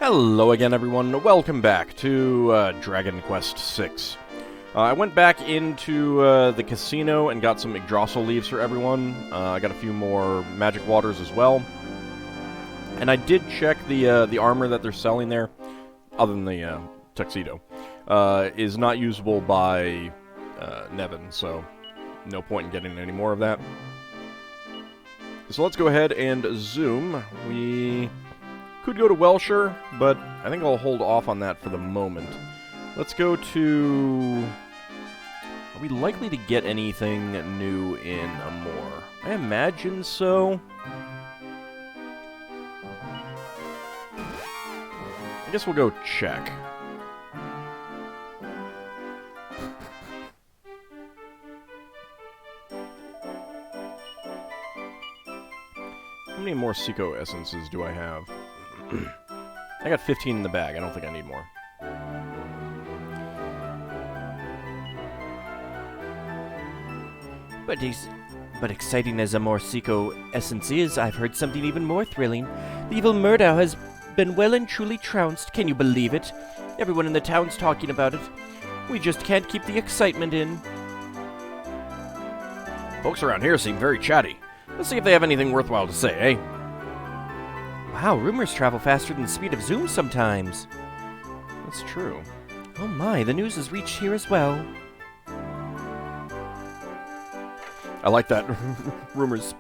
Hello again, everyone. Welcome back to Dragon Quest VI. I went back into the casino and got some Yggdrasil leaves for everyone. I got a few more magic waters as well. And I did check the armor that they're selling there, other than the tuxedo, is not usable by Nevin, so no point in getting any more of that. So let's go ahead and zoom. We could go to Welshire, but I think I'll hold off on that for the moment. Let's go to... Are we likely to get anything new in Amor? I imagine so. I guess we'll go check. How many more Seiko essences do I have? I got 15 in the bag. I don't think I need more. But exciting as a more Seiko essence is, I've heard something even more thrilling. The evil Murdow has been well and truly trounced. Can you believe it? Everyone in the town's talking about it. We just can't keep the excitement in. Folks around here seem very chatty. Let's see if they have anything worthwhile to say, eh? Wow, rumors travel faster than the speed of Zoom sometimes. That's true. Oh my, the news has reached here as well. I like that. Rumors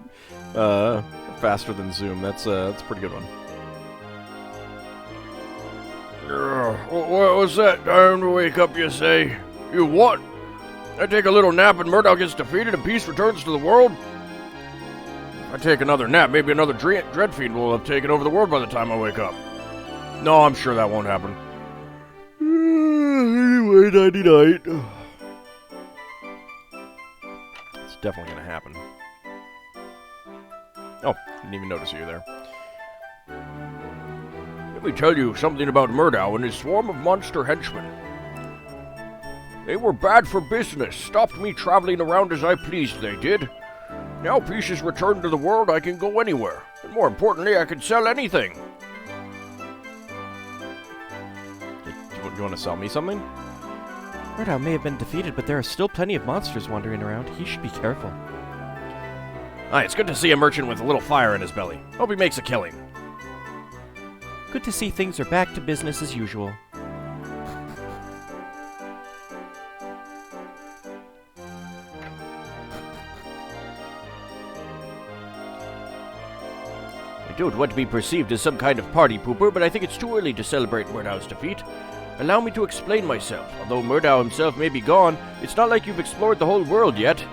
faster than Zoom. That's a pretty good one. What was that? Time to wake up, you say? You what? I take a little nap and Murdoch gets defeated and peace returns to the world? If I take another nap, maybe another Dreadfiend will have taken over the world by the time I wake up. No, I'm sure that won't happen. Anyway, nighty-night. It's definitely gonna happen. Oh, didn't even notice you there. Let me tell you something about Murdoch and his swarm of monster henchmen. They were bad for business, stopped me traveling around as I pleased, they did. Now peace is returned to the world, I can go anywhere. And more importantly, I can sell anything. Do you want to sell me something? Murdow may have been defeated, but there are still plenty of monsters wandering around. He should be careful. Aye, it's good to see a merchant with a little fire in his belly. Hope he makes a killing. Good to see things are back to business as usual. I don't want to be perceived as some kind of party pooper, but I think it's too early to celebrate Murdow's defeat. Allow me to explain myself. Although Murdow himself may be gone, it's not like you've explored the whole world yet.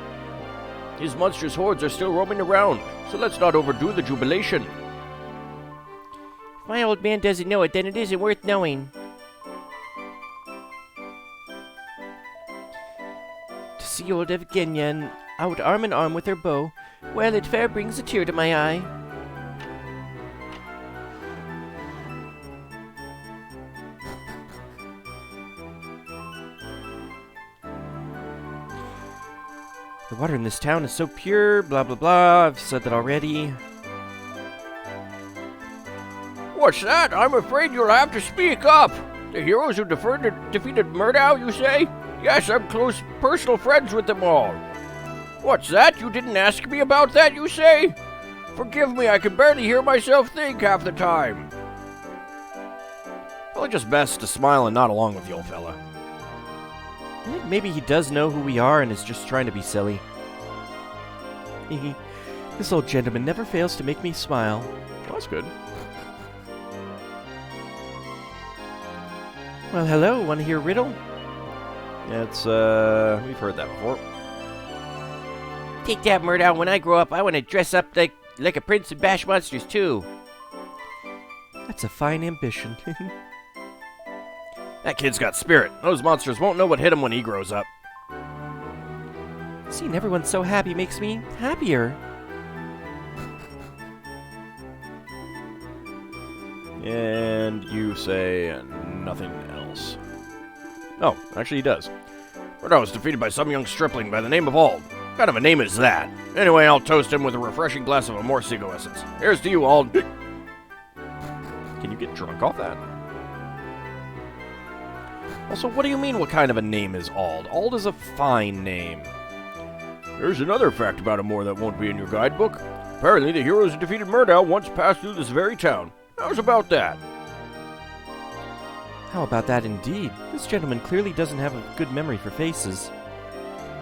His monstrous hordes are still roaming around, so let's not overdo the jubilation. If my old man doesn't know it, then it isn't worth knowing. To see old Evgenian out arm in arm with her bow, well, it fair brings a tear to my eye. The water in this town is so pure, blah blah blah, I've said that already. What's that? I'm afraid you'll have to speak up. The heroes who defeated Murdow, you say? Yes, I'm close personal friends with them all. What's that? You didn't ask me about that, you say? Forgive me, I can barely hear myself think half the time. Probably just best to smile and nod along with the old fella. I think maybe he does know who we are and is just trying to be silly. This old gentleman never fails to make me smile. Well, that's good. Well, hello, wanna hear a riddle? Yeah, it's, we've heard that before. Take that, Murdow. When I grow up, I want to dress up like a prince and bash monsters, too. That's a fine ambition. That kid's got spirit. Those monsters won't know what hit him when he grows up. Seeing everyone so happy makes me happier. And you say nothing else. Oh, actually he does. Murdoch was defeated by some young stripling by the name of Ald. What kind of a name is that? Anyway, I'll toast him with a refreshing glass of a more Seiko essence. Here's to you, Ald. Can you get drunk off that? Also, what do you mean what kind of a name is Ald? Ald is a fine name. There's another fact about him more that won't be in your guidebook. Apparently, the heroes who defeated Murdow once passed through this very town. How's about that? How about that indeed? This gentleman clearly doesn't have a good memory for faces.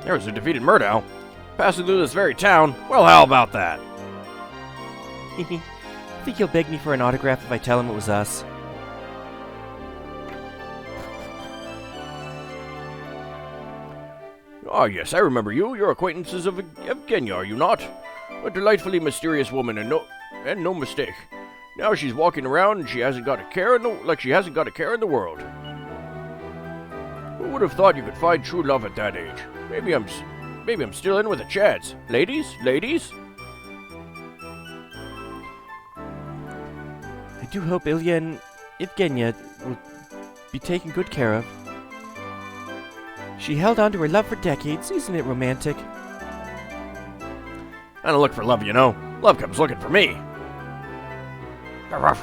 Heroes who defeated Murdow passing through this very town? Well, how about that? Think he'll beg me for an autograph if I tell him it was us? Ah, yes, I remember you. You're acquaintances of Evgenia, are you not? A delightfully mysterious woman, and no mistake. Now she's walking around and she hasn't got a care in the world. Who would have thought you could find true love at that age? Maybe I'm still in with a chance. Ladies? I do hope Ilya and Evgenia will be taken good care of. She held on to her love for decades. Isn't it romantic? I don't look for love, you know. Love comes looking for me. Ruff.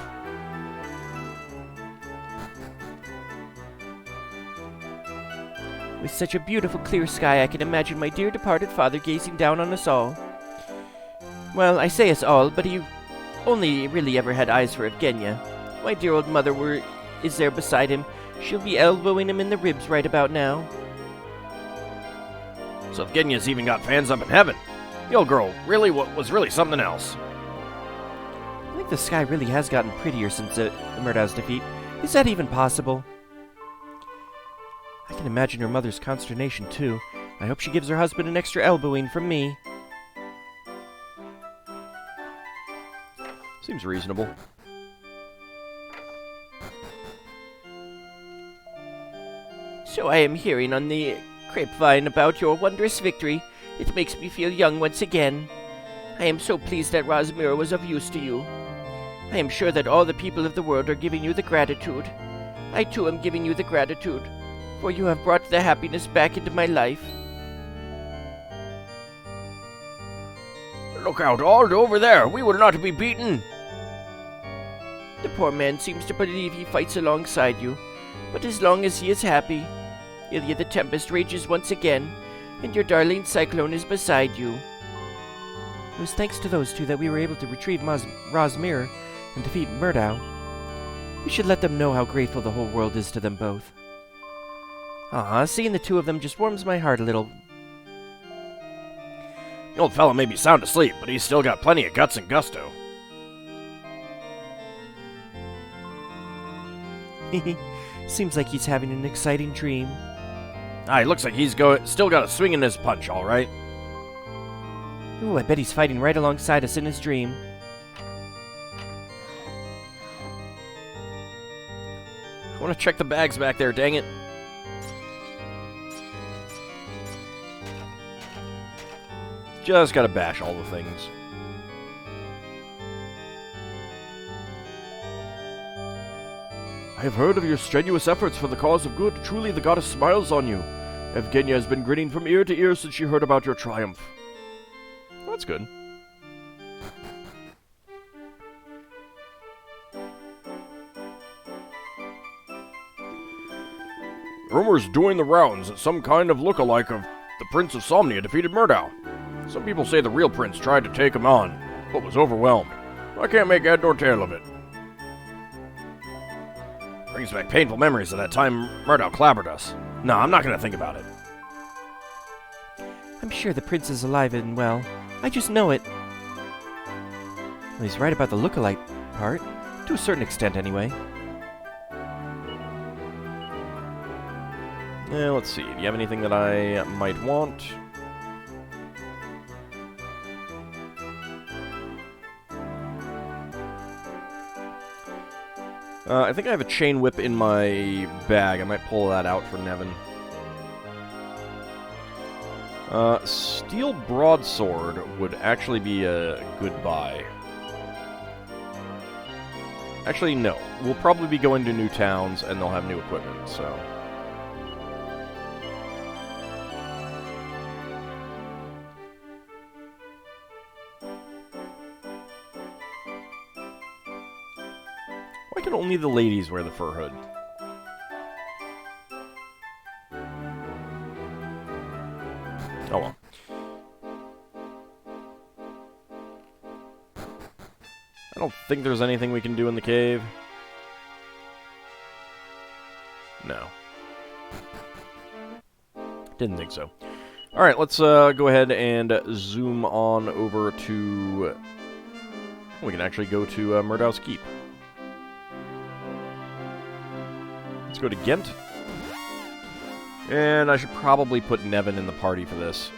With such a beautiful clear sky, I can imagine my dear departed father gazing down on us all. Well, I say us all, but he only really ever had eyes for Evgenia. My dear old mother is there beside him. She'll be elbowing him in the ribs right about now. So Evgenia's even got fans up in heaven. The old girl was really something else. I think the sky really has gotten prettier since Murdow's defeat. Is that even possible? I can imagine her mother's consternation, too. I hope she gives her husband an extra elbowing from me. Seems reasonable. So I am hearing on the grapevine about your wondrous victory. It makes me feel young once again. I am so pleased that Rosmira was of use to you. I am sure that all the people of the world are giving you the gratitude. I too am giving you the gratitude, for you have brought the happiness back into my life. Look out, Ald, over there. We will not be beaten. The poor man seems to believe he fights alongside you, but as long as he is happy, Ilya the Tempest rages once again, and your darling Cyclone is beside you. It was thanks to those two that we were able to retrieve Rosmir and defeat Murdow. We should let them know how grateful the whole world is to them both. Seeing the two of them just warms my heart a little. The old fellow may be sound asleep, but he's still got plenty of guts and gusto. Seems like he's having an exciting dream. He looks like he's still got a swing in his punch, all right. Ooh, I bet he's fighting right alongside us in his dream. I want to check the bags back there, dang it. Just gotta bash all the things. I have heard of your strenuous efforts for the cause of good. Truly, the goddess smiles on you. Evgenia has been grinning from ear to ear since she heard about your triumph. Well, that's good. Rumors doing the rounds that some kind of look-alike of the Prince of Somnia defeated Murdow. Some people say the real prince tried to take him on, but was overwhelmed. I can't make head nor tail of it. Brings back painful memories of that time Murdow clobbered us. No, I'm not going to think about it. I'm sure the prince is alive and well. I just know it. Well, he's right about the look-alike part. To a certain extent, anyway. Let's see. Do you have anything that I might want? I think I have a chain whip in my bag. I might pull that out for Nevin. Steel broadsword would actually be a good buy. Actually, no. We'll probably be going to new towns, and they'll have new equipment, so... Why can only the ladies wear the fur hood? don't think there's anything we can do in the cave. No. Didn't think so. Alright, let's go ahead and zoom on over to... We can actually go to Murdau's Keep. Let's go to Ghent. And I should probably put Nevin in the party for this.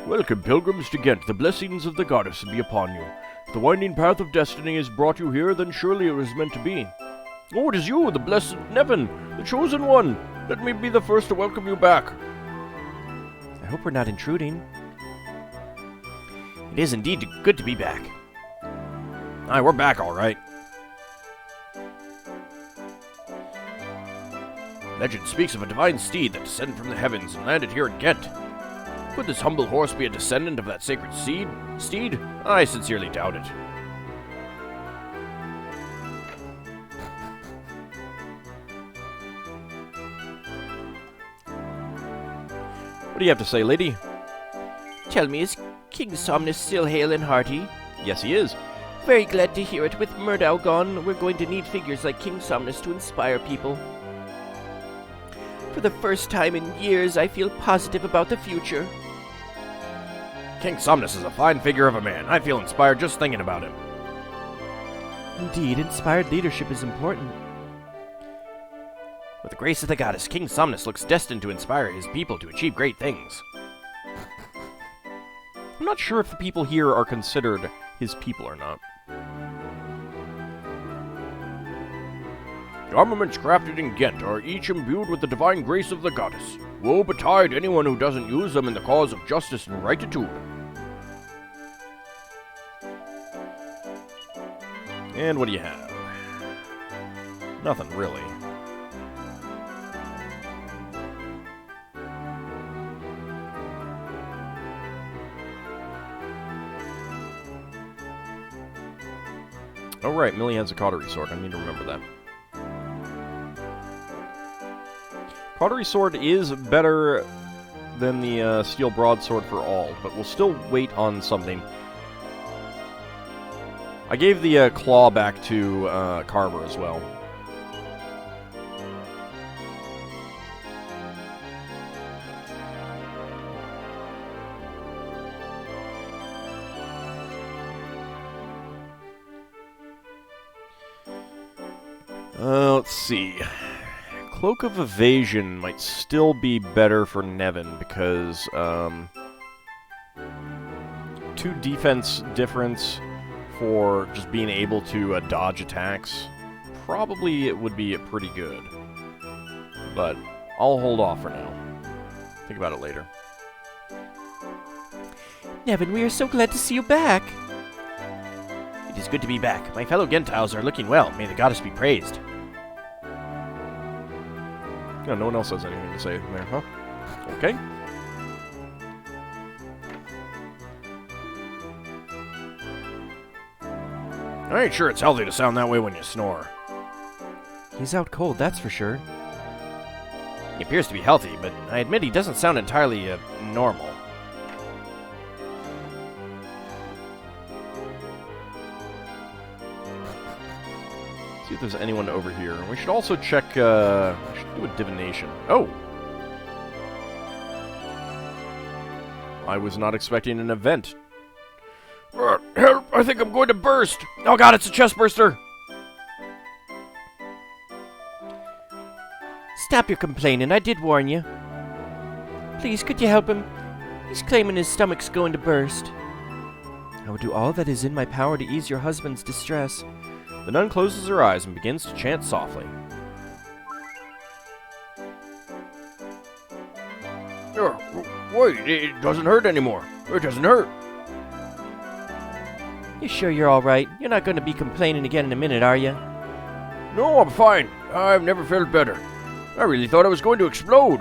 Welcome, pilgrims, to Ghent. The blessings of the goddess be upon you. If the winding path of destiny has brought you here, then surely it was meant to be. Oh, it is you, the blessed Nevin, the chosen one. Let me be the first to welcome you back. I hope we're not intruding. It is indeed good to be back. Aye, we're back, all right. Legend speaks of a divine steed that descended from the heavens and landed here in Ghent. Could this humble horse be a descendant of that sacred steed? I sincerely doubt it. What do you have to say, lady? Tell me, is King Somnus still hale and hearty? Yes, he is. Very glad to hear it. With Murdau gone, we're going to need figures like King Somnus to inspire people. For the first time in years, I feel positive about the future. King Somnus is a fine figure of a man. I feel inspired just thinking about him. Indeed, inspired leadership is important. With the grace of the goddess, King Somnus looks destined to inspire his people to achieve great things. I'm not sure if the people here are considered his people or not. The armaments crafted in Ghent are each imbued with the divine grace of the goddess. Woe betide anyone who doesn't use them in the cause of justice and rightitude. And what do you have? Nothing, really. Oh right, Millie has a cautery sword. I need to remember that. Cautery sword is better than the steel broadsword for all, but we'll still wait on something. I gave the claw back to Carver as well. Let's see. Cloak of Evasion might still be better for Nevin because 2 defense difference for just being able to dodge attacks. Probably it would be pretty good. But I'll hold off for now. Think about it later. Nevin, we are so glad to see you back. It is good to be back. My fellow Gentiles are looking well. May the goddess be praised. Yeah, no one else has anything to say there, huh? Okay. I ain't sure it's healthy to sound that way when you snore. He's out cold, that's for sure. He appears to be healthy, but I admit he doesn't sound entirely, normal. See if there's anyone over here. We should also check, we should do a divination. Oh! I was not expecting an event. Help! I think I'm going to burst! Oh god, it's a chest burster! Stop your complaining, I did warn you. Please, could you help him? He's claiming his stomach's going to burst. I will do all that is in my power to ease your husband's distress. The nun closes her eyes and begins to chant softly. Wait, it doesn't hurt anymore. It doesn't hurt. You sure you're all right? You're not going to be complaining again in a minute, are you? No, I'm fine. I've never felt better. I really thought I was going to explode.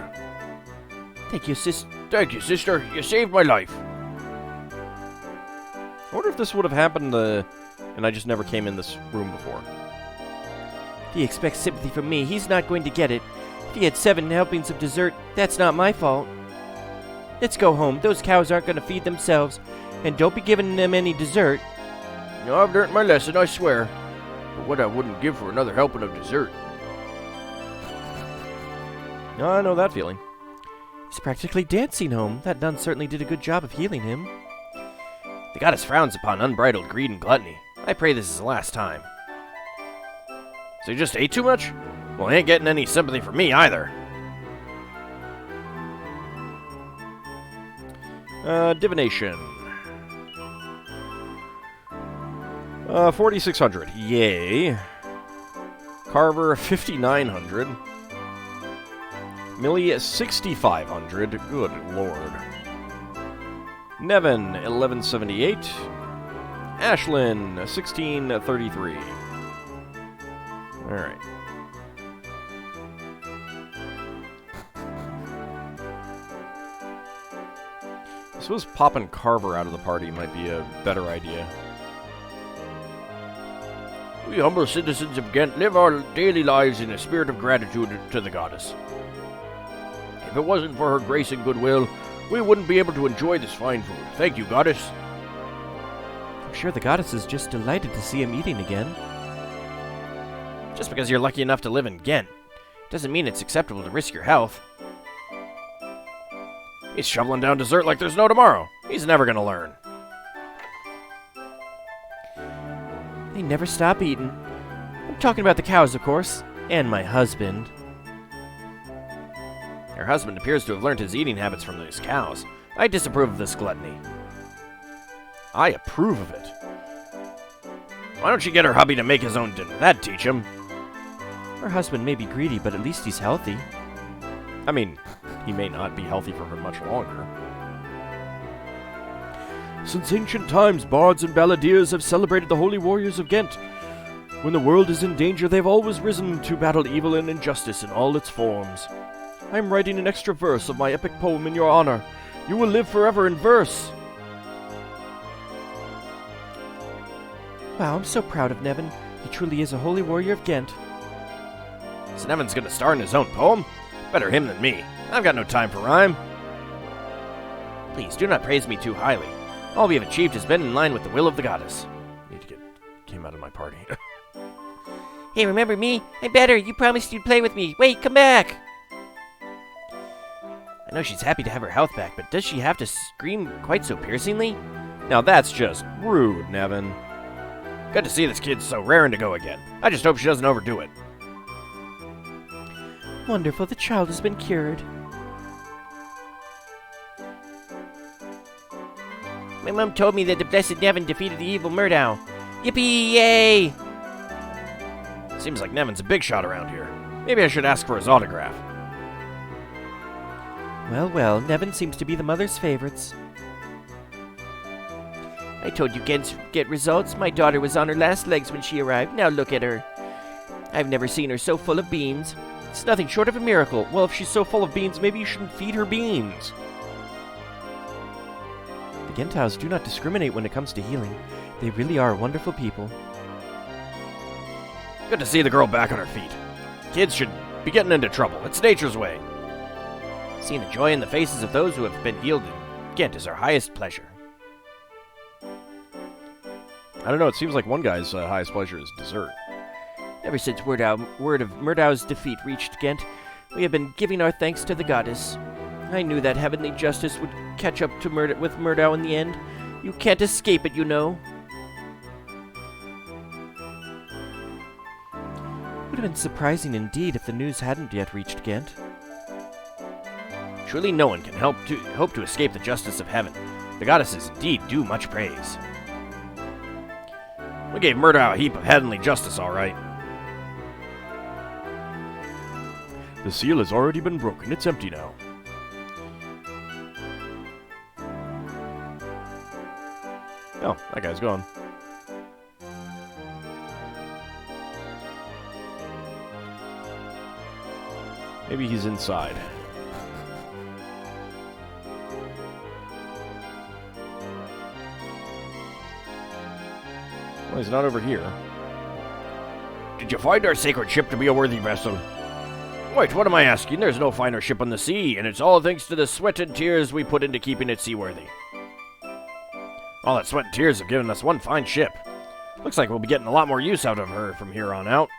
Thank you, sis. Thank you, sister. You saved my life. I wonder if this would have happened and I just never came in this room before. If he expects sympathy from me, he's not going to get it. If he had 7 helpings of dessert, that's not my fault. Let's go home. Those cows aren't going to feed themselves. And don't be giving them any dessert. No, I've learned my lesson, I swear. But what I wouldn't give for another helping of dessert. I know that feeling. He's practically dancing home. That nun certainly did a good job of healing him. The goddess frowns upon unbridled greed and gluttony. I pray this is the last time. So you just ate too much? Well, he ain't getting any sympathy from me either. Divination. 4,600. Yay. Carver, 5,900. Millie, 6,500. Good lord. Nevin, 1178. Ashlyn, 1633. Alright. I suppose popping Carver out of the party might be a better idea. We humble citizens of Ghent live our daily lives in a spirit of gratitude to the goddess. If it wasn't for her grace and goodwill, we wouldn't be able to enjoy this fine food. Thank you, goddess. I'm sure the goddess is just delighted to see him eating again. Just because you're lucky enough to live in Ghent doesn't mean it's acceptable to risk your health. He's shoveling down dessert like there's no tomorrow. He's never gonna learn. They never stop eating. I'm talking about the cows, of course, and my husband. Her husband appears to have learned his eating habits from those cows. I disapprove of this gluttony. I approve of it. Why don't you get her hubby to make his own dinner? That'd teach him. Her husband may be greedy, but at least he's healthy. I mean, he may not be healthy for much longer. Since ancient times, bards and balladeers have celebrated the holy warriors of Ghent. When the world is in danger, they've always risen to battle evil and injustice in all its forms. I'm writing an extra verse of my epic poem in your honor. You will live forever in verse. Wow, I'm so proud of Nevin. He truly is a holy warrior of Ghent. So Nevin's gonna star in his own poem? Better him than me. I've got no time for rhyme. Please, do not praise me too highly. All we have achieved has been in line with the will of the goddess. Need to get him out of my party. Hey, remember me? I'm better. You promised you'd play with me. Wait, come back! I know she's happy to have her health back, but does she have to scream quite so piercingly? Now that's just rude, Nevin. Good to see this kid so raring to go again. I just hope she doesn't overdo it. Wonderful, the child has been cured. My mom told me that the blessed Nevin defeated the evil Murdow. Yippee! Yay! Seems like Nevin's a big shot around here. Maybe I should ask for his autograph. Well, well, Nevin seems to be the mother's favorites. I told you get results. My daughter was on her last legs when she arrived. Now look at her. I've never seen her so full of beans. It's nothing short of a miracle. Well, if she's so full of beans, maybe you shouldn't feed her beans. The Gentiles do not discriminate when it comes to healing. They really are wonderful people. Good to see the girl back on her feet. Kids should be getting into trouble. It's nature's way. Seeing the joy in the faces of those who have been healed in Ghent is our highest pleasure. I don't know, it seems like one guy's highest pleasure is dessert. Ever since word of Murdow's defeat reached Ghent, we have been giving our thanks to the goddess. I knew that heavenly justice would catch up to with Murdow in the end. You can't escape it, you know. Would have been surprising indeed if the news hadn't yet reached Ghent. Truly no one can hope to escape the justice of heaven. The goddesses indeed do much praise. We gave Murdow a heap of heavenly justice, all right. The seal has already been broken. It's empty now. Oh, that guy's gone. Maybe he's inside. Well, he's not over here. Did you find our sacred ship to be a worthy vessel? Wait, what am I asking? There's no finer ship on the sea, and it's all thanks to the sweat and tears we put into keeping it seaworthy. All that sweat and tears have given us one fine ship. Looks like we'll be getting a lot more use out of her from here on out.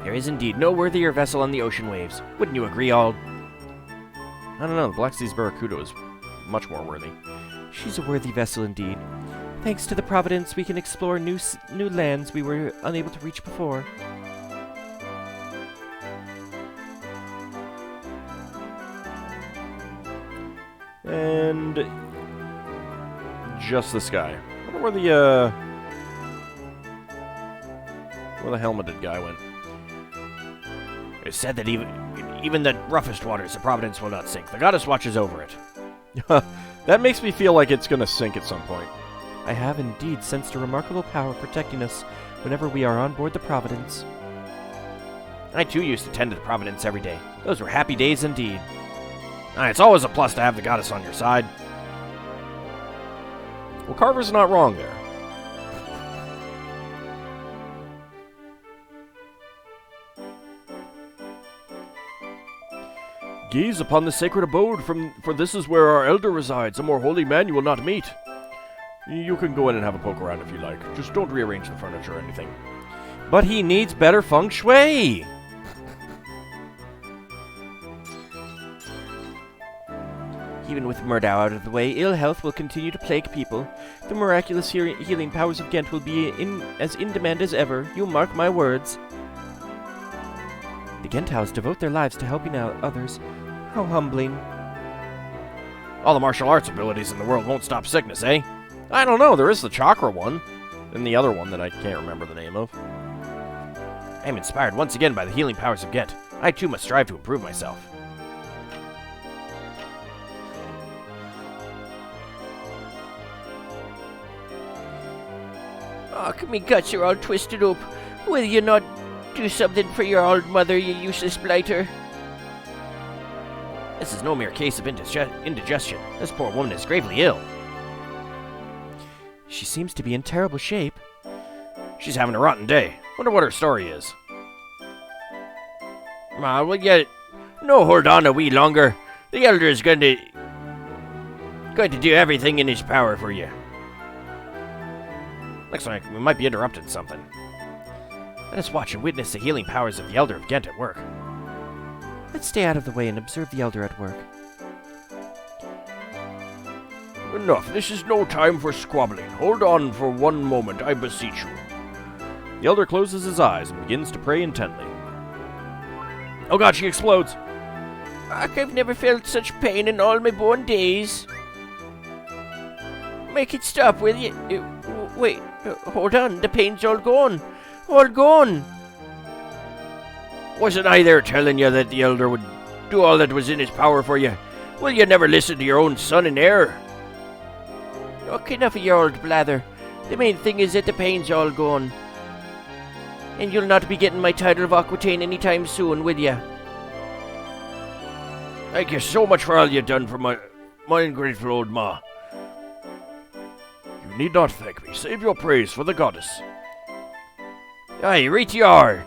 There is indeed no worthier vessel on the ocean waves. Wouldn't you agree, Ald? I don't know, the Black Sea's Barracuda is much more worthy. She's a worthy vessel indeed. Thanks to the Providence, we can explore new lands we were unable to reach before. And just this guy. I wonder where the helmeted guy went. It's said that even the roughest waters of Providence will not sink. The goddess watches over it. That makes me feel like it's gonna sink at some point. I have indeed sensed a remarkable power protecting us whenever we are on board the Providence. I too used to tend to the Providence every day. Those were happy days indeed. It's always a plus to have the goddess on your side. Well, Carver's not wrong there. Gaze upon the sacred abode, for this is where our elder resides. A more holy man you will not meet. You can go in and have a poke around if you like. Just don't rearrange the furniture or anything. But he needs better feng shui! Even with Murdow out of the way, ill health will continue to plague people. The miraculous healing powers of Ghent will be as in demand as ever. You mark my words. The Ghentals devote their lives to helping out others. How humbling. All the martial arts abilities in the world won't stop sickness, eh? I don't know, there is the chakra one. And the other one that I can't remember the name of. I am inspired once again by the healing powers of Ghent. I too must strive to improve myself. Oh, me guts are all twisted up. Will you not do something for your old mother, you useless blighter? This is no mere case of indigestion. This poor woman is gravely ill. She seems to be in terrible shape. She's having a rotten day. Wonder what her story is. Will you no hold on a wee longer? The elder is going to do everything in his power for you. Looks like we might be interrupting something. Let us watch and witness the healing powers of the Elder of Ghent at work. Let's stay out of the way and observe the Elder at work. Enough. This is no time for squabbling. Hold on for one moment, I beseech you. The Elder closes his eyes and begins to pray intently. Oh god, she explodes! I've never felt such pain in all my born days. Make it stop, will you? Wait, hold on, the pain's all gone. All gone. Wasn't I there telling you that the Elder would do all that was in his power for you? Will you never listen to your own son and heir? Okay, enough of your old blather. The main thing is that the pain's all gone. And you'll not be getting my title of Aquitaine anytime soon, will ya? Thank you so much for all you've done for my ungrateful old ma. You need not thank me. Save your praise for the goddess. Aye, right you are.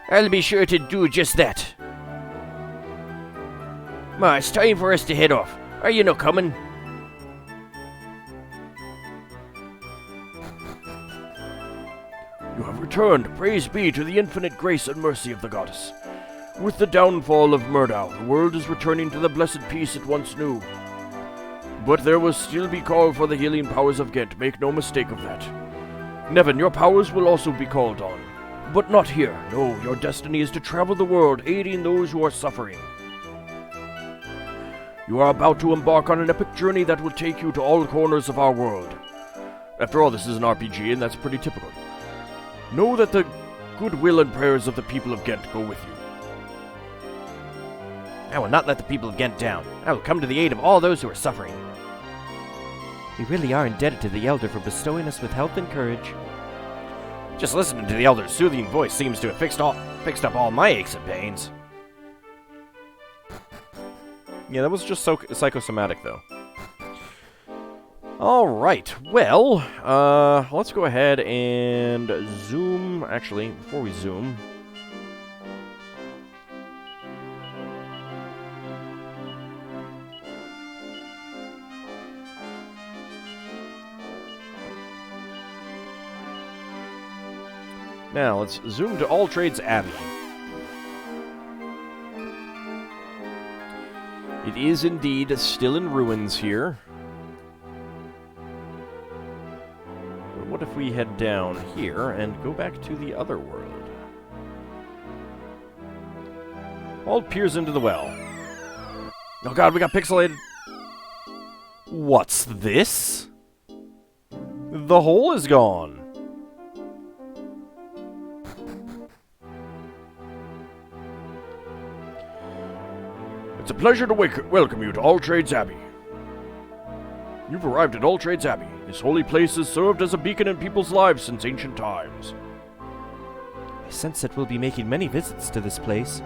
I'll be sure to do just that. Ma, it's time for us to head off. Are you not coming? You have returned. Praise be to the infinite grace and mercy of the goddess. With the downfall of Murdow, the world is returning to the blessed peace it once knew. But there will still be call for the healing powers of Ghent. Make no mistake of that. Nevin, your powers will also be called on. But not here. No, your destiny is to travel the world, aiding those who are suffering. You are about to embark on an epic journey that will take you to all corners of our world. After all, this is an RPG, and that's pretty typical. Know that the goodwill and prayers of the people of Ghent go with you. I will not let the people of Ghent down. I will come to the aid of all those who are suffering. We really are indebted to the Elder for bestowing us with health and courage. Just listening to the Elder's soothing voice seems to have fixed up all my aches and pains. Yeah, that was just so psychosomatic, though. Alright, well, let's go ahead and zoom. Actually, before we zoom... Now, let's zoom to Alltrades Abbey. It is indeed still in ruins here. But what if we head down here and go back to the other world? Ald peers into the well. Oh god, we got pixelated. What's this? The hole is gone. It's a pleasure to welcome you to Alltrades Abbey. You've arrived at Alltrades Abbey. This holy place has served as a beacon in people's lives since ancient times. I sense that we'll be making many visits to this place.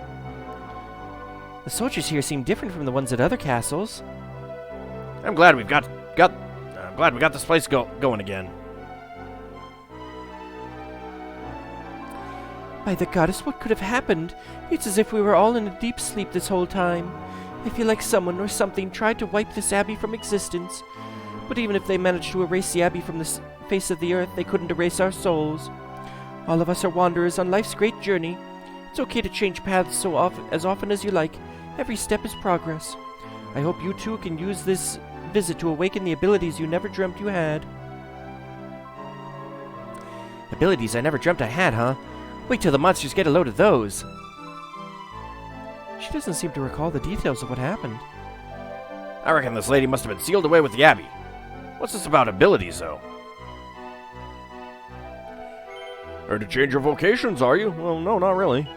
The soldiers here seem different from the ones at other castles. I'm glad we've got this place going again. By the goddess, what could have happened? It's as if we were all in a deep sleep this whole time. I feel like someone or something tried to wipe this abbey from existence. But even if they managed to erase the abbey from the face of the earth, they couldn't erase our souls. All of us are wanderers on life's great journey. It's okay to change paths as often as you like. Every step is progress. I hope you too can use this visit to awaken the abilities you never dreamt you had. Abilities I never dreamt I had, huh? Wait till the monsters get a load of those. She doesn't seem to recall the details of what happened. I reckon this lady must have been sealed away with the Abbey. What's this about abilities, though? Here to change your vocations, are you? Well, no, not really.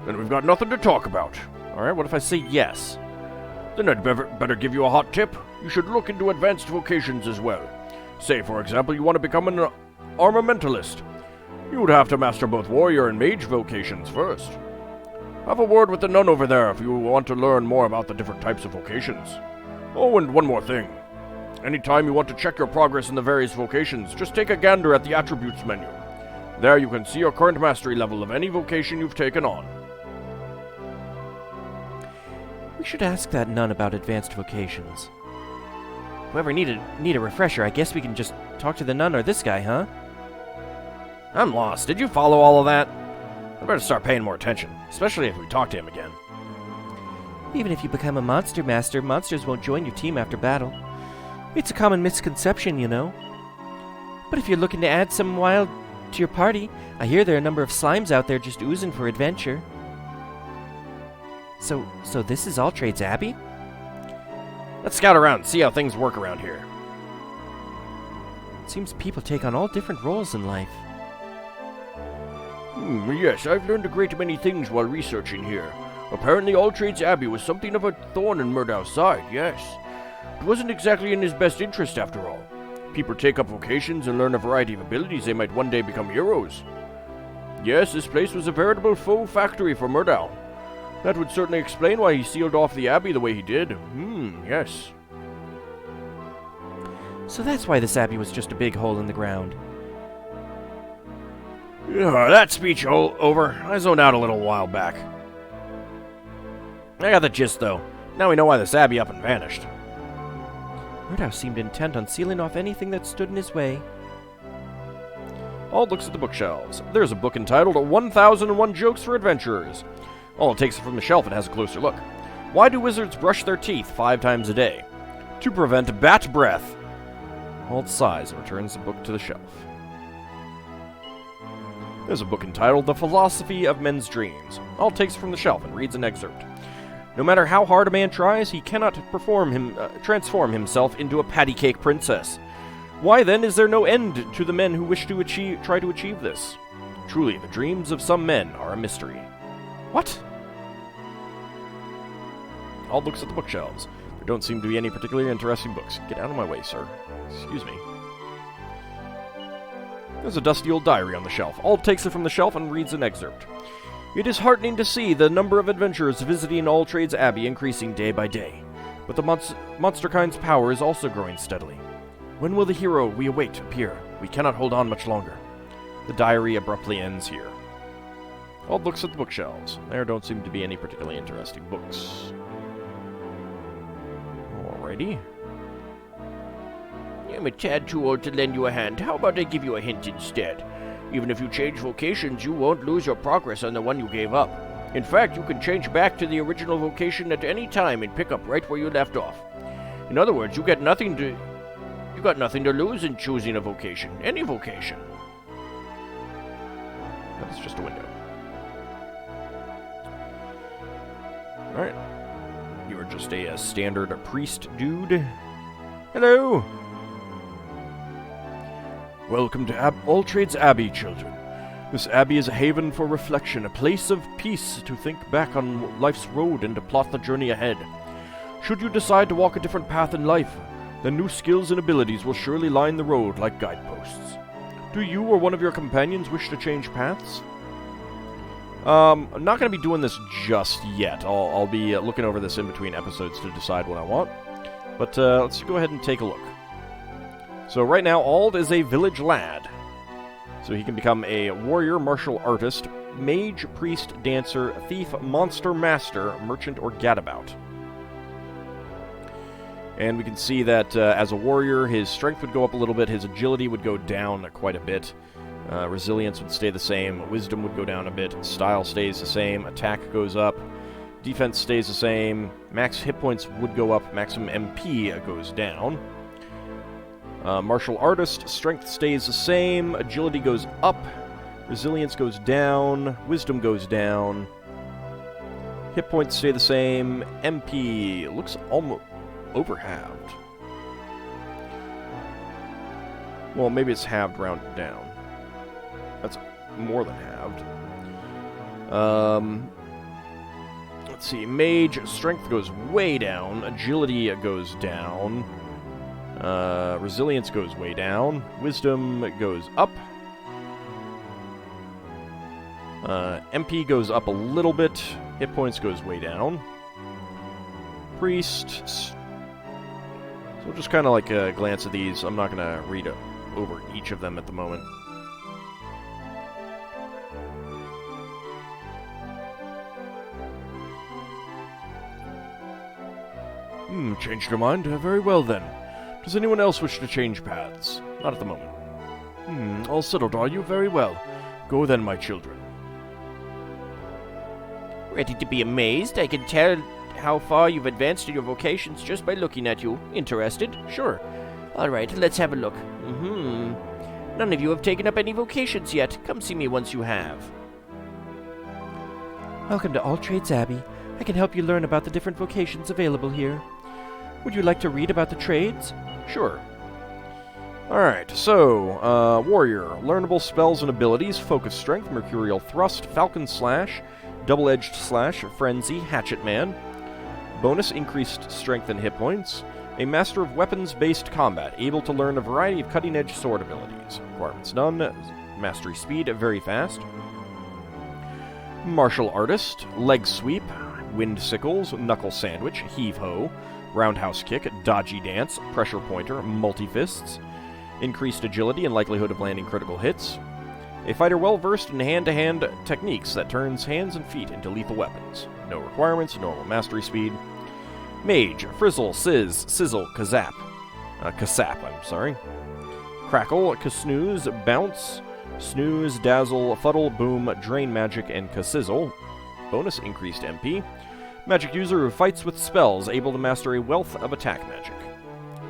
Then we've got nothing to talk about. Alright, what if I say yes? Then I'd better give you a hot tip. You should look into advanced vocations as well. Say, for example, you want to become an armamentalist. You would have to master both warrior and mage vocations first. Have a word with the nun over there if you want to learn more about the different types of vocations. Oh, and one more thing. Anytime you want to check your progress in the various vocations, just take a gander at the attributes menu. There you can see your current mastery level of any vocation you've taken on. We should ask that nun about advanced vocations. If we ever need a refresher, I guess we can just talk to the nun or this guy, huh? I'm lost. Did you follow all of that? I better start paying more attention, especially if we talk to him again. Even if you become a monster master, monsters won't join your team after battle. It's a common misconception, you know. But if you're looking to add some wild to your party, I hear there are a number of slimes out there just oozing for adventure. So this is Alltrades Abbey? Let's scout around and see how things work around here. It seems people take on all different roles in life. Yes, I've learned a great many things while researching here. Apparently Alltrades Abbey was something of a thorn in Murdau's side, yes. It wasn't exactly in his best interest after all. People take up vocations and learn a variety of abilities they might one day become heroes. Yes, this place was a veritable foe factory for Murdau. That would certainly explain why he sealed off the Abbey the way he did. Yes. So that's why this abbey was just a big hole in the ground. That speech over. I zoned out a little while back. I got the gist, though. Now we know why this abbey up and vanished. Murdau seemed intent on sealing off anything that stood in his way. Ald looks at the bookshelves. There's a book entitled 1001 Jokes for Adventurers. Ald takes it from the shelf and has a closer look. Why do wizards brush their teeth 5 times a day? To prevent bat breath. Ald sighs and returns the book to the shelf. There's a book entitled The Philosophy of Men's Dreams. Ald takes it from the shelf and reads an excerpt. No matter how hard a man tries, he cannot transform himself into a patty cake princess. Why then is there no end to the men who wish to try to achieve this? Truly, the dreams of some men are a mystery. What? Ald looks at the bookshelves. There don't seem to be any particularly interesting books. Get out of my way, sir. Excuse me. There's a dusty old diary on the shelf. Ald takes it from the shelf and reads an excerpt. It is heartening to see the number of adventurers visiting Alltrades Abbey increasing day by day, but the monsterkind's power is also growing steadily. When will the hero we await appear? We cannot hold on much longer. The diary abruptly ends here. Ald looks at the bookshelves. There don't seem to be any particularly interesting books. Alrighty. I'm a tad too old to lend you a hand. How about I give you a hint instead? Even if you change vocations, you won't lose your progress on the one you gave up. In fact, you can change back to the original vocation at any time and pick up right where you left off. In other words, you got nothing to lose in choosing a vocation, any vocation. That's just a window. Alright. You are just a standard priest dude. Hello! Welcome to Alltrades Abbey, children. This abbey is a haven for reflection, a place of peace to think back on life's road and to plot the journey ahead. Should you decide to walk a different path in life, then new skills and abilities will surely line the road like guideposts. Do you or one of your companions wish to change paths? I'm not going to be doing this just yet. I'll be looking over this in between episodes to decide what I want. But let's go ahead and take a look. So right now, Ald is a village lad. So he can become a warrior, martial artist, mage, priest, dancer, thief, monster master, merchant, or gadabout. And we can see that as a warrior, his strength would go up a little bit, his agility would go down quite a bit. Resilience would stay the same, wisdom would go down a bit, style stays the same, attack goes up, defense stays the same, max hit points would go up, maximum MP goes down. Martial artist, strength stays the same, agility goes up, resilience goes down, wisdom goes down, hit points stay the same, MP looks almost over-halved. Well, maybe it's halved rounded down. That's more than halved. Let's see. Mage, strength goes way down. Agility goes down. Resilience goes way down. Wisdom goes up. MP goes up a little bit. Hit points goes way down. Priest. So we'll just kind of like glance at these. I'm not going to read over each of them at the moment. Changed your mind? Very well then. Does anyone else wish to change paths? Not at the moment. All settled, are you? Very well. Go then, my children. Ready to be amazed? I can tell how far you've advanced in your vocations just by looking at you. Interested? Sure. All right, let's have a look. None of you have taken up any vocations yet. Come see me once you have. Welcome to Alltrades Abbey. I can help you learn about the different vocations available here. Would you like to read about the trades? Sure. Alright, so, warrior. Learnable spells and abilities, focus strength, mercurial thrust, falcon slash, double-edged slash, frenzy, hatchet man. Bonus, increased strength and hit points. A master of weapons-based combat, able to learn a variety of cutting-edge sword abilities. Requirements none. Mastery speed, very fast. Martial artist, leg sweep, wind sickles, knuckle sandwich, heave-ho, roundhouse kick, dodgy dance, pressure pointer, multi-fists, increased agility and likelihood of landing critical hits. A fighter well-versed in hand-to-hand techniques that turns hands and feet into lethal weapons. No requirements, normal mastery speed. Mage, frizzle, sizz, sizzle, kazap. Crackle, snooze, bounce, snooze, dazzle, fuddle, boom, drain magic, and sizzle. Bonus, increased MP. Magic user who fights with spells, able to master a wealth of attack magic.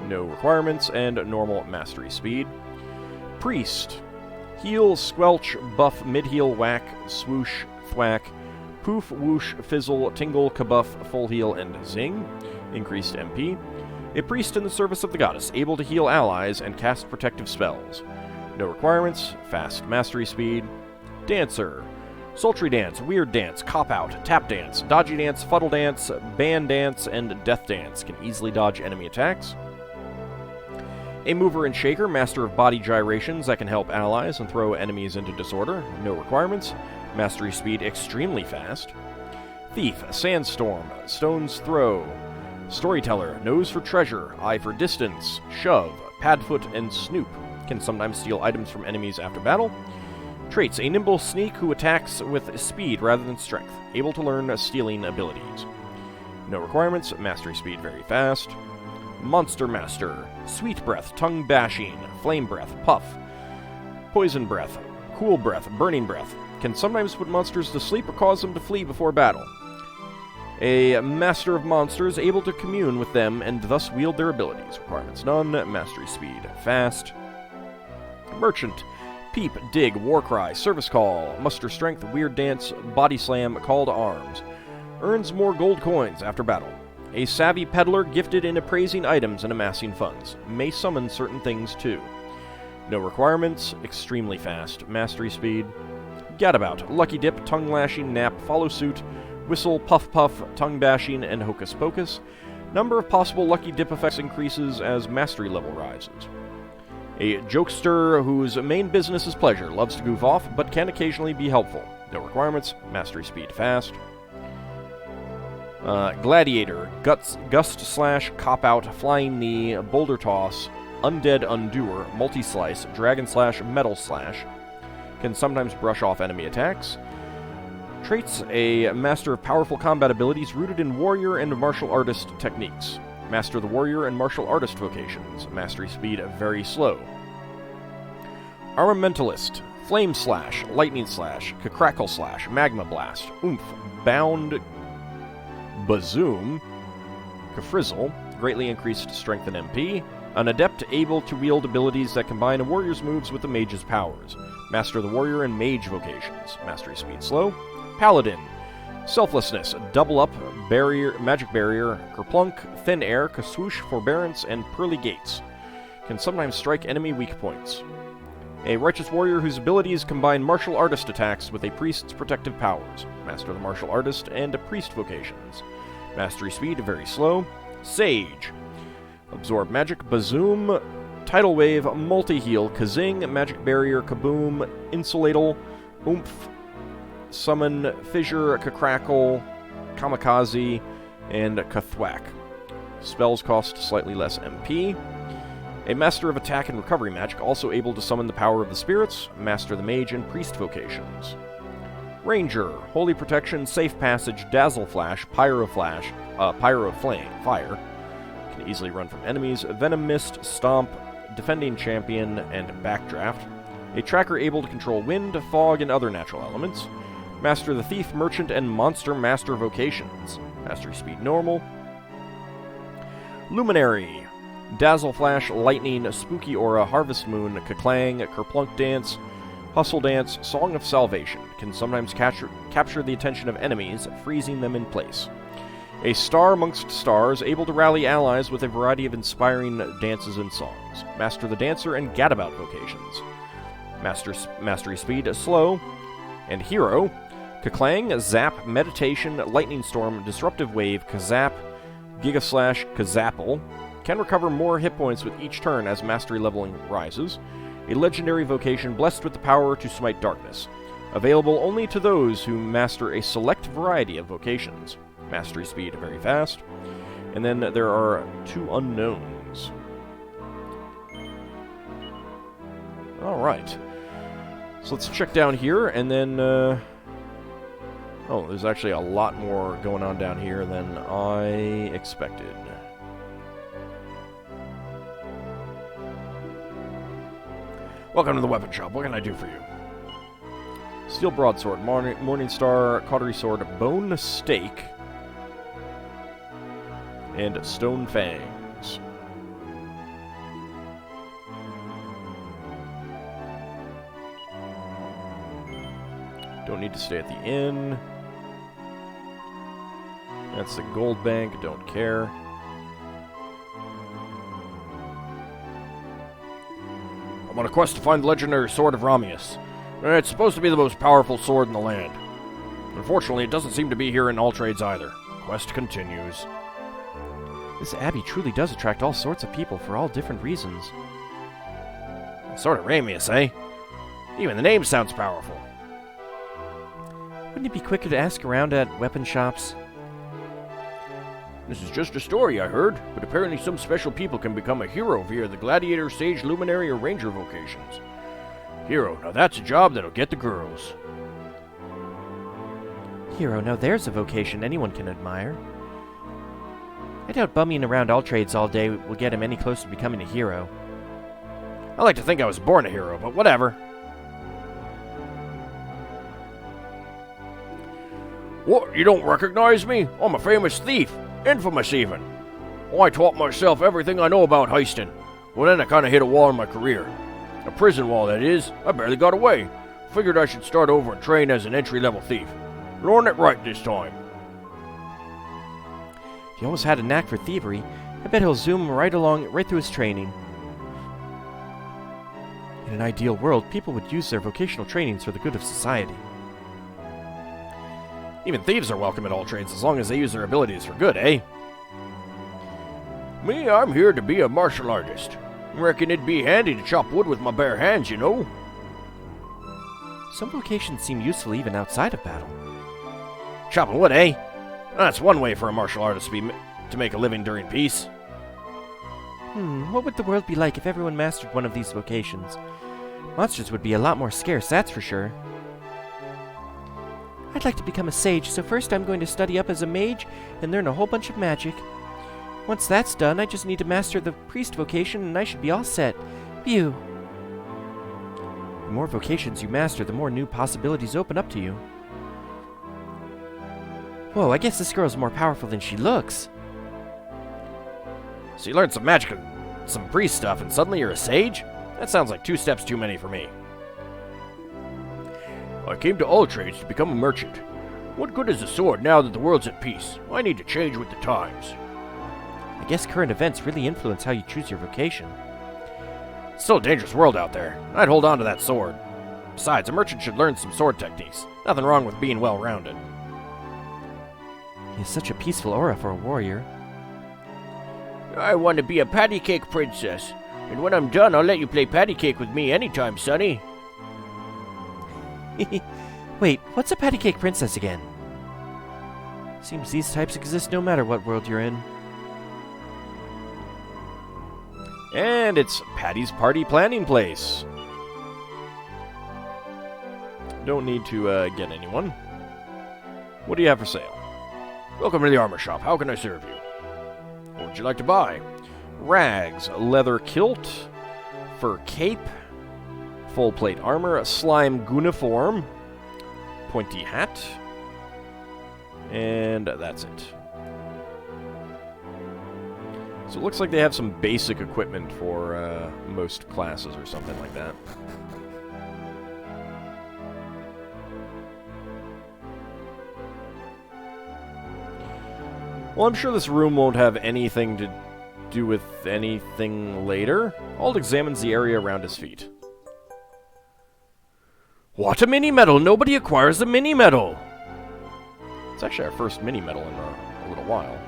No requirements, and normal mastery speed. Priest. Heal, squelch, buff, mid-heal, whack, swoosh, thwack, poof, whoosh, fizzle, tingle, kabuff, full heal, and zing. Increased MP. A priest in the service of the goddess, able to heal allies and cast protective spells. No requirements, fast mastery speed. Dancer. Sultry dance, weird dance, cop-out, tap dance, dodgy dance, fuddle dance, band dance, and death dance. Can easily dodge enemy attacks. A mover and shaker, master of body gyrations that can help allies and throw enemies into disorder. No requirements. Mastery speed extremely fast. Thief, sandstorm, stone's throw. Storyteller, nose for treasure, eye for distance, shove, Padfoot, and Snoop. Can sometimes steal items from enemies after battle. Traits: a nimble sneak who attacks with speed rather than strength. Able to learn stealing abilities. No requirements. Mastery speed, very fast. Monster Master. Sweet Breath, Tongue Bashing, Flame Breath, Puff, Poison Breath, Cool Breath, Burning Breath. Can sometimes put monsters to sleep or cause them to flee before battle. A Master of Monsters, able to commune with them and thus wield their abilities. Requirements none. Mastery speed, fast. Merchant. Peep, Dig, Warcry, Service Call, Muster Strength, Weird Dance, Body Slam, Call to Arms. Earns more gold coins after battle. A Savvy Peddler, gifted in appraising items and amassing funds. May summon certain things too. No requirements. Extremely fast. Mastery speed. Gadabout. Lucky Dip, Tongue Lashing, Nap, Follow Suit, Whistle, Puff Puff, Tongue Bashing, and Hocus Pocus. Number of possible Lucky Dip effects increases as mastery level rises. A Jokester whose main business is pleasure, loves to goof off, but can occasionally be helpful. No requirements. Mastery speed, fast. Gladiator. Gust Slash, Cop Out, Flying Knee, Boulder Toss, Undead Undoer, Multi-Slice, Dragon Slash, Metal Slash. Can sometimes brush off enemy attacks. Traits: a master of powerful combat abilities rooted in warrior and martial artist techniques. Master the warrior and martial artist vocations. Mastery speed very slow. Armamentalist. Flame Slash, Lightning Slash, Crackle Slash, Magma Blast, Oomph, Bound, Bazoom, Kafrizzle, greatly increased strength and MP. An adept able to wield abilities that combine a warrior's moves with the mage's powers. Master the warrior and mage vocations. Mastery speed slow. Paladin. Selflessness, Double Up, Barrier, Magic Barrier, Kerplunk, Thin Air, Kaswoosh, Forbearance, and Pearly Gates. Can sometimes strike enemy weak points. A righteous warrior whose abilities combine martial artist attacks with a priest's protective powers. Master the martial artist and priest vocations. Mastery speed very slow. Sage. Absorb Magic, Bazoom, Tidal Wave, Multi-Heal, Kazing, Magic Barrier, Kaboom, Insulatal, Oomph, Summon, Fissure, Crackle, Kamikaze, and Kathwack. Spells cost slightly less MP. A Master of Attack and Recovery Magic, also able to summon the power of the spirits. Master the Mage and Priest vocations. Ranger, Holy Protection, Safe Passage, Dazzle Flash, Pyro Flame, Fire. Can easily run from enemies. Venom Mist, Stomp, Defending Champion, and Backdraft. A tracker able to control wind, fog, and other natural elements. Master the Thief, Merchant, and Monster Master vocations. Mastery speed normal. Luminary. Dazzle Flash, Lightning, Spooky Aura, Harvest Moon, Kaklang, Kerplunk Dance, Hustle Dance, Song of Salvation. Can sometimes capture the attention of enemies, freezing them in place. A star amongst stars, able to rally allies with a variety of inspiring dances and songs. Master the Dancer and Gadabout vocations. Mastery speed slow. And Hero. Kaklang, Zap, Meditation, Lightning Storm, Disruptive Wave, Kazap, Gigaslash, Kazapple. Can recover more hit points with each turn as mastery leveling rises. A legendary vocation blessed with the power to smite darkness. Available only to those who master a select variety of vocations. Mastery speed very fast. And then there are two unknowns. Alright. So let's check down here, and then... oh, there's actually a lot more going on down here than I expected. Welcome to the weapon shop. What can I do for you? Steel Broadsword, Morning Star, Cautery Sword, Bone Stake, and Stone Fangs. Don't need to stay at the inn. That's the gold bank, don't care. I'm on a quest to find the legendary Sword of Rhombus. It's supposed to be the most powerful sword in the land. Unfortunately, it doesn't seem to be here in Alltrades either. Quest continues. This abbey truly does attract all sorts of people for all different reasons. Sword of Rhombus, eh? Even the name sounds powerful. Wouldn't it be quicker to ask around at weapon shops? This is just a story I heard, but apparently some special people can become a hero via the gladiator, sage, luminary, or ranger vocations. Hero, now that's a job that'll get the girls. Hero, now there's a vocation anyone can admire. I doubt bumming around Alltrades all day will get him any closer to becoming a hero. I like to think I was born a hero, but whatever. What, you don't recognize me? I'm a famous thief. Infamous even. Well, I taught myself everything I know about heisting. Well, then I kind of hit a wall in my career. A prison wall, that is. I barely got away. Figured I should start over and train as an entry-level thief. Learn it right this time. If he always had a knack for thievery, I bet he'll zoom right through his training. In an ideal world, people would use their vocational trainings for the good of society. Even thieves are welcome at Alltrades as long as they use their abilities for good, eh? Me, I'm here to be a martial artist. Reckon it'd be handy to chop wood with my bare hands, you know? Some vocations seem useful even outside of battle. Chopping wood, eh? That's one way for a martial artist to make a living during peace. What would the world be like if everyone mastered one of these vocations? Monsters would be a lot more scarce, that's for sure. I'd like to become a sage, so first I'm going to study up as a mage and learn a whole bunch of magic. Once that's done, I just need to master the priest vocation and I should be all set. Phew. The more vocations you master, the more new possibilities open up to you. Whoa, I guess this girl's more powerful than she looks. So you learned some magic and some priest stuff and suddenly you're a sage? That sounds like 2 steps too many for me. I came to Alltrades to become a merchant. What good is a sword now that the world's at peace? I need to change with the times. I guess current events really influence how you choose your vocation. It's still a dangerous world out there. I'd hold on to that sword. Besides, a merchant should learn some sword techniques. Nothing wrong with being well-rounded. He has such a peaceful aura for a warrior. I want to be a patty cake princess. And when I'm done, I'll let you play patty cake with me anytime, Sonny. Wait, what's a patty cake princess again? Seems these types exist no matter what world you're in. And it's Patty's party planning place. Don't need to get anyone. What do you have for sale? Welcome to the armor shop. How can I serve you? What would you like to buy? Rags, leather kilt, fur cape, full plate armor, slime guniform, pointy hat, and that's it. So it looks like they have some basic equipment for most classes or something like that. Well, I'm sure this room won't have anything to do with anything later. Ald examines the area around his feet. What a mini-medal! Nobody acquires a mini-medal! It's actually our first mini-medal in a little while.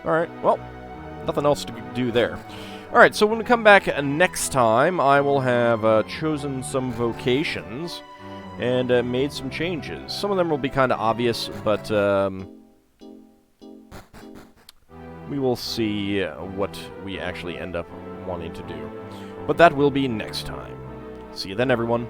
Alright, well, nothing else to do there. Alright, so when we come back next time, I will have chosen some vocations and made some changes. Some of them will be kind of obvious, but we will see what we actually end up wanting to do. But that will be next time. See you then, everyone.